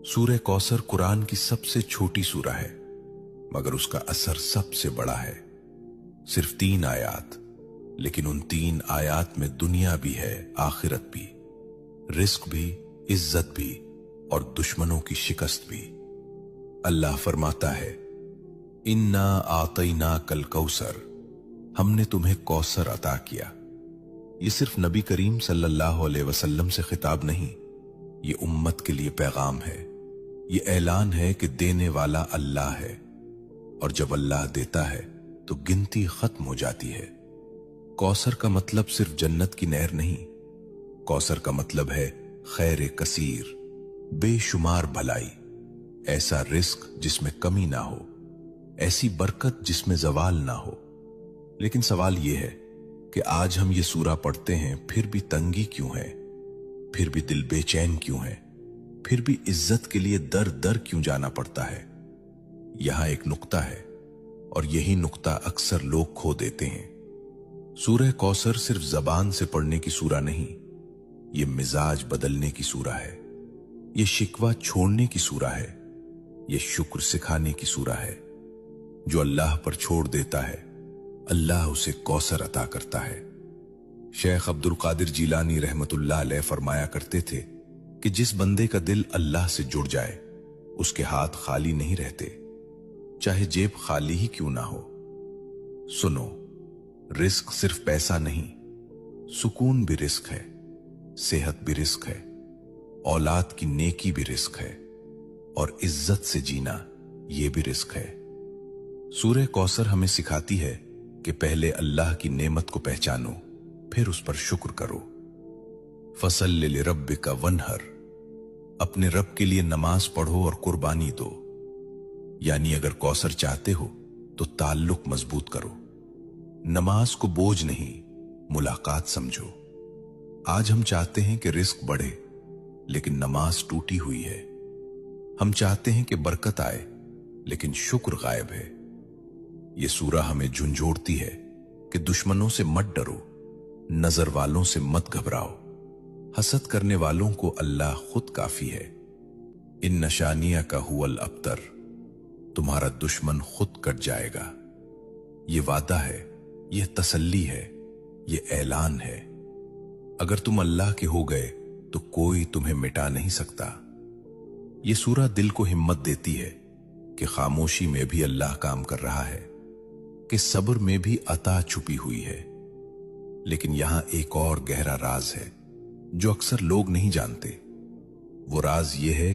सूरह कौसर कुरान की सबसे छोटी सूरा है, मगर उसका असर सबसे बड़ा है। सिर्फ 3 आयात, लेकिन उन 3 आयात में दुनिया भी है, आखिरत भी, रिस्क भी, इज्जत भी और दुश्मनों की शिकस्त भी। अल्लाह फरमाता है, इन्ना आतैना कल कौसर, हमने तुम्हें कौसर अता किया। ये सिर्फ नबी करीम सल्लल्लाहु अलैहि वसल्लम से खिताब नहीं, ये उम्मत के लिए पैगाम है। ये ऐलान है कि देने वाला अल्लाह है, और जब अल्लाह देता है तो गिनती खत्म हो जाती है। कौसर का मतलब सिर्फ जन्नत की नहर नहीं, कौसर का मतलब है खैर कसीर, बेशुमार भलाई, ऐसा रिस्क जिसमें कमी ना हो, ऐसी बरकत जिसमें जवाल ना हो। लेकिन सवाल यह है कि आज हम ये सूरा पढ़ते हैं, फिर भी तंगी क्यों है, फिर भी दिल बेचैन क्यों है, फिर भी इज्जत के लिए दर दर क्यों जाना पड़ता है। यहां एक नुक्ता है, और यही नुक्ता अक्सर लोग खो देते हैं। सूरह कौसर सिर्फ जबान से पढ़ने की सूरा नहीं, ये मिजाज बदलने की सूरा है, ये शिकवा छोड़ने की सूरा है, ये शुक्र सिखाने की सूरा है। जो अल्लाह पर छोड़ देता है, अल्लाह उसे कौसर अता करता है। शेख अब्दुल कादिर जीलानी रहमतुल्लाह अलैह फरमाया करते थे कि जिस बंदे का दिल अल्लाह से जुड़ जाए, उसके हाथ खाली नहीं रहते, चाहे जेब खाली ही क्यों ना हो। सुनो, रिस्क सिर्फ पैसा नहीं, सुकून भी रिस्क है, सेहत भी रिस्क है, औलाद की नेकी भी रिस्क है, और इज्जत से जीना यह भी रिस्क है। सूरह कौसर हमें सिखाती है कि पहले अल्लाह की नेमत को पहचानो, फिर उस पर शुक्र करो। फसल्लि लिरब्बिका वन्हर, अपने रब के लिए नमाज पढ़ो और कुर्बानी दो। यानी अगर कौसर चाहते हो तो ताल्लुक मजबूत करो, नमाज को बोझ नहीं, मुलाकात समझो। आज हम चाहते हैं कि रिस्क बढ़े, लेकिन नमाज टूटी हुई है। हम चाहते हैं कि बरकत आए, लेकिन शुक्र गायब है। यह सूरा हमें झुंझोड़ती है कि दुश्मनों से मत डरो, नजर वालों से मत घबराओ, हसद करने वालों को अल्लाह खुद काफी है। इन नशानिया का हुवल अब्तर, तुम्हारा दुश्मन खुद कट जाएगा। ये वादा है, यह तसल्ली है, यह ऐलान है। अगर तुम अल्लाह के हो गए तो कोई तुम्हें मिटा नहीं सकता। यह सूरा दिल को हिम्मत देती है कि खामोशी में भी अल्लाह काम कर रहा है, कि सब्र में भी अता छुपी हुई है। लेकिन यहां एक और गहरा राज है जो अक्सर लोग नहीं जानते। वो राज ये है